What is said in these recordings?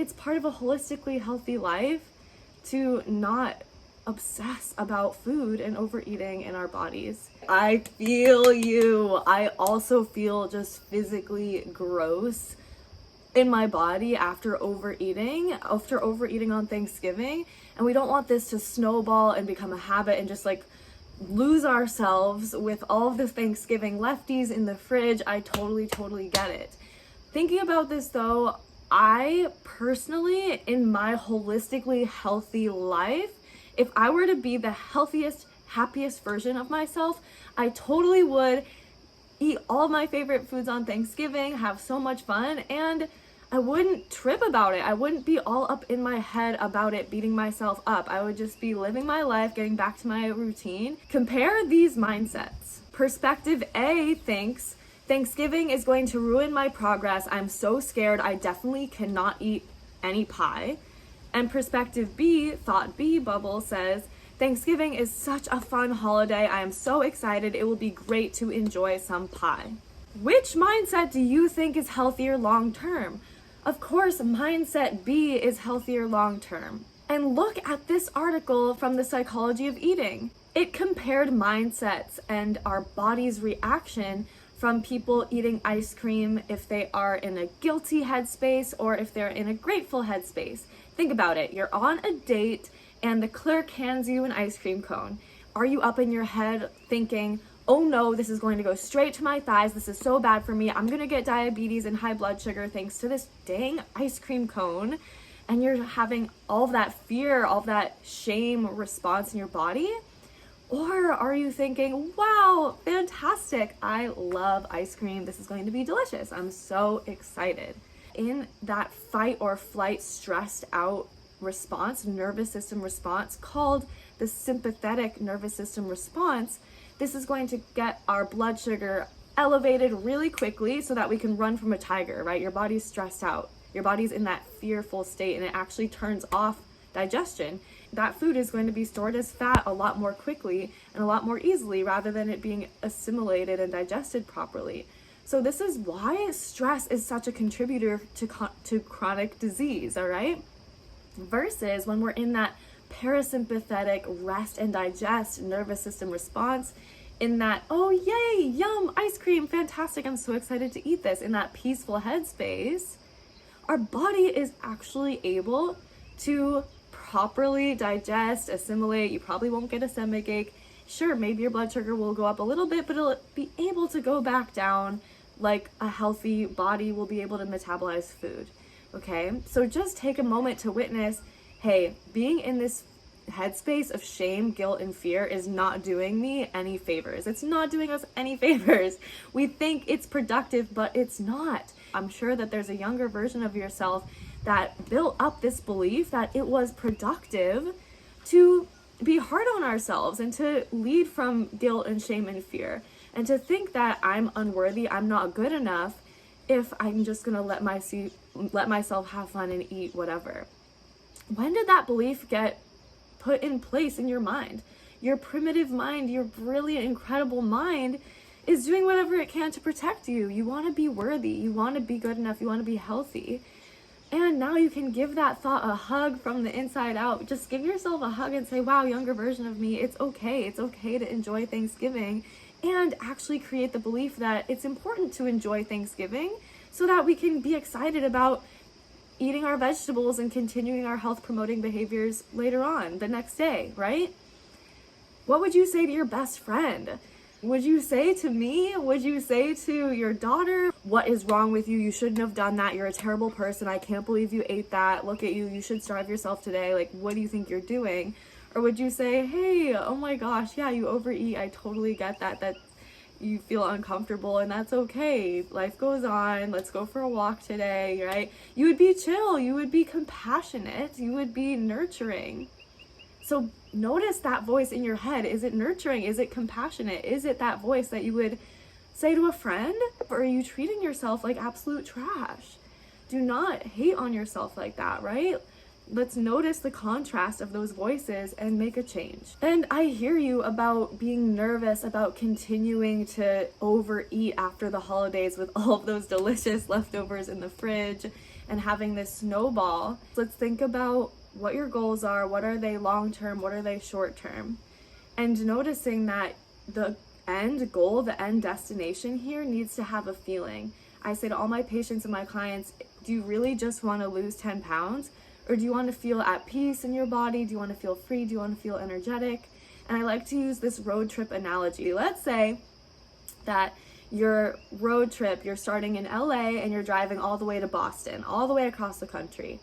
it's part of a holistically healthy life to not obsess about food and overeating in our bodies. I feel you. I also feel just physically gross in my body after overeating on Thanksgiving. And we don't want this to snowball and become a habit and just like lose ourselves with all of the Thanksgiving lefties in the fridge. I totally get it. Thinking about this though, I personally, in my holistically healthy life, if I were to be the healthiest, happiest version of myself, I totally would eat all of my favorite foods on Thanksgiving, have so much fun, and I wouldn't trip about it. I wouldn't be all up in my head about it, beating myself up. I would just be living my life, getting back to my routine. Compare these mindsets. Perspective A thinks, Thanksgiving is going to ruin my progress. I'm so scared. I definitely cannot eat any pie. And perspective B, thought B bubble, says, Thanksgiving is such a fun holiday. I am so excited. It will be great to enjoy some pie. Which mindset do you think is healthier long term? Of course, mindset B is healthier long term. And look at this article from the Psychology of Eating. It compared mindsets and our body's reaction from people eating ice cream if they are in a guilty headspace or if they're in a grateful headspace. Think about it. You're on a date and the clerk hands you an ice cream cone. Are you up in your head thinking, oh no, this is going to go straight to my thighs. This is so bad for me. I'm going to get diabetes and high blood sugar thanks to this dang ice cream cone. And you're having all of that fear, all of that shame response in your body? Or are you thinking, wow, fantastic. I love ice cream. This is going to be delicious. I'm so excited. In that fight or flight, stressed out response, nervous system response called the sympathetic nervous system response, this is going to get our blood sugar elevated really quickly so that we can run from a tiger, right? Your body's stressed out. Your body's in that fearful state and it actually turns off digestion. That food is going to be stored as fat a lot more quickly and a lot more easily rather than it being assimilated and digested properly. So this is why stress is such a contributor to chronic disease, all right? Versus when we're in that parasympathetic rest and digest nervous system response, in that, oh yay, yum, ice cream, fantastic, I'm so excited to eat this, in that peaceful headspace, our body is actually able to properly digest, assimilate. You probably won't get a stomach ache. Sure, maybe your blood sugar will go up a little bit, but it'll be able to go back down like a healthy body will be able to metabolize food. Okay, so just take a moment to witness, hey, being in this headspace of shame, guilt, and fear is not doing me any favors. It's not doing us any favors. We think it's productive, but it's not. I'm sure that there's a younger version of yourself that built up this belief that it was productive to be hard on ourselves and to lead from guilt and shame and fear, and to think that I'm unworthy, I'm not good enough if I'm just gonna let myself have fun and eat whatever. When did that belief get put in place in your mind? Your primitive mind, your brilliant, incredible mind is doing whatever it can to protect you. You want to be worthy, you want to be good enough, you want to be healthy. And now you can give that thought a hug from the inside out. Just give yourself a hug and say, wow, younger version of me, it's okay. It's okay to enjoy Thanksgiving, and actually create the belief that it's important to enjoy Thanksgiving so that we can be excited about eating our vegetables and continuing our health promoting behaviors later on the next day, right? What would you say to your best friend? Would you say to me? Would you say to your daughter, what is wrong with you? You shouldn't have done that. You're a terrible person. I can't believe you ate that. Look at you. You should starve yourself today. Like, what do you think you're doing? Or would you say, hey, oh my gosh, yeah, you overeat. I totally get that you feel uncomfortable, and that's okay. Life goes on. Let's go for a walk today, right? You would be chill. You would be compassionate. You would be nurturing. So notice that voice in your head. Is it nurturing? Is it compassionate? Is it that voice that you would say to a friend? Or are you treating yourself like absolute trash? Do not hate on yourself like that, right? Let's notice the contrast of those voices and make a change. And I hear you about being nervous about continuing to overeat after the holidays with all of those delicious leftovers in the fridge. and having this snowball. Let's think about what your goals are. What are they long term? What are they short term? And noticing that the end goal, the end destination here needs to have a feeling. I say to all my patients and my clients, do you really just want to lose 10 pounds? Or do you want to feel at peace in your body? Do you want to feel free? Do you want to feel energetic? And I like to use this road trip analogy. Let's say that your road trip, you're starting in LA and you're driving all the way to Boston, all the way across the country.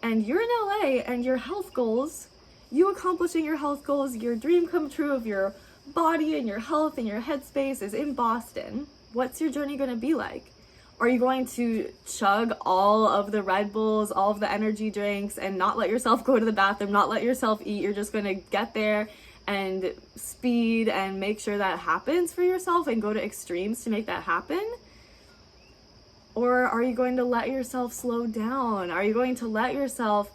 And you're in LA and your health goals, you accomplishing your health goals, your dream come true of your body and your health and your headspace is in Boston. What's your journey going to be like? Are you going to chug all of the Red Bulls, all of the energy drinks, and not let yourself go to the bathroom, not let yourself eat? You're just going to get there and speed and make sure that happens for yourself and go to extremes to make that happen? Or are you going to let yourself slow down? Are you going to let yourself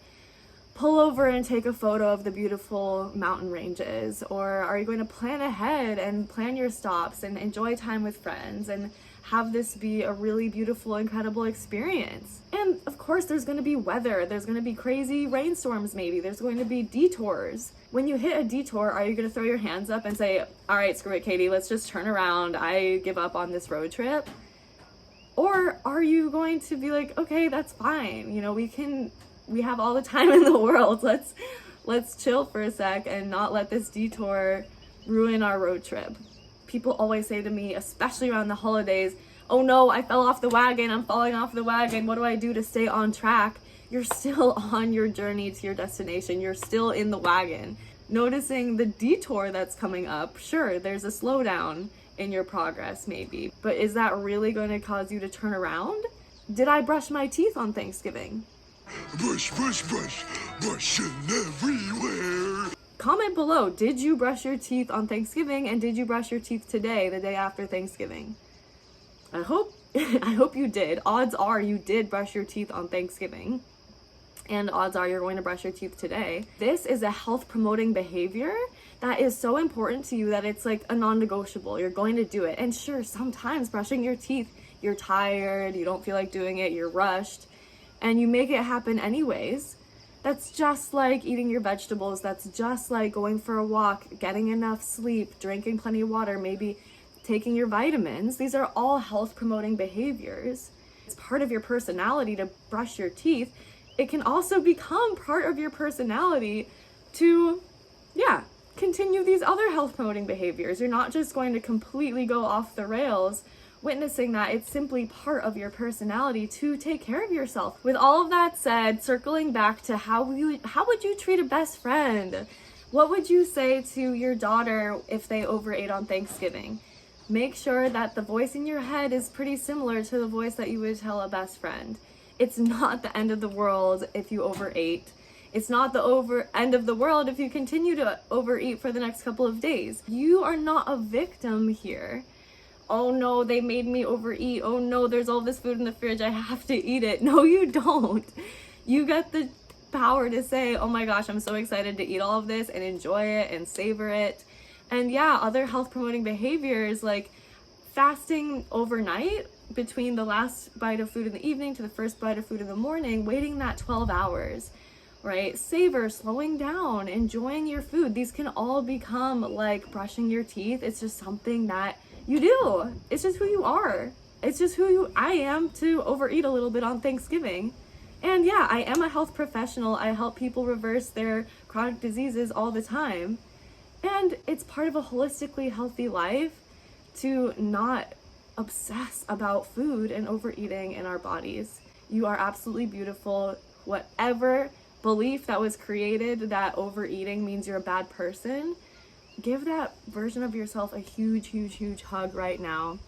pull over and take a photo of the beautiful mountain ranges? Or are you going to plan ahead and plan your stops and enjoy time with friends and have this be a really beautiful, incredible experience? And of course, there's going to be weather. There's going to be crazy rainstorms maybe. There's going to be detours. When you hit a detour, are you going to throw your hands up and say, all right, screw it, Katie, let's just turn around. I give up on this road trip. Or are you going to be like, okay, that's fine. You know, we have all the time in the world. Let's chill for a sec and not let this detour ruin our road trip. People always say to me, especially around the holidays, oh no, I fell off the wagon. I'm falling off the wagon. What do I do to stay on track? You're still on your journey to your destination. You're still in the wagon. Noticing the detour that's coming up, sure, there's a slowdown in your progress maybe, but is that really going to cause you to turn around? Did I brush my teeth on Thanksgiving? Brush, brush, brush, brushing everywhere. Comment below, did you brush your teeth on Thanksgiving, and did you brush your teeth today, the day after Thanksgiving? I hope you did. Odds are you did brush your teeth on Thanksgiving, and odds are you're going to brush your teeth today. This is a health promoting behavior that is so important to you that it's like a non-negotiable. You're going to do it. And sure, sometimes brushing your teeth, you're tired, you don't feel like doing it, you're rushed, and you make it happen anyways. That's just like eating your vegetables. That's just like going for a walk, getting enough sleep, drinking plenty of water, maybe taking your vitamins. These are all health promoting behaviors. It's part of your personality to brush your teeth. It can also become part of your personality to, continue these other health promoting behaviors. You're not just going to completely go off the rails witnessing that. It's simply part of your personality to take care of yourself. With all of that said, circling back to how would you treat a best friend? What would you say to your daughter if they overate on Thanksgiving? Make sure that the voice in your head is pretty similar to the voice that you would tell a best friend. It's not the end of the world if you overate. It's not the end of the world if you continue to overeat for the next couple of days. You are not a victim here. Oh no, they made me overeat. Oh no, there's all this food in the fridge. I have to eat it. No, you don't. You get the power to say, oh my gosh, I'm so excited to eat all of this and enjoy it and savor it. And other health promoting behaviors like fasting overnight between the last bite of food in the evening to the first bite of food in the morning, waiting that 12 hours, right? Savor, slowing down, enjoying your food. These can all become like brushing your teeth. It's just something that you do. It's just who you are. It's just I am to overeat a little bit on Thanksgiving. And I am a health professional. I help people reverse their chronic diseases all the time. And it's part of a holistically healthy life to not obsess about food and overeating in our bodies. You are absolutely beautiful. Whatever belief that was created that overeating means you're a bad person, give that version of yourself a huge, huge, huge hug right now.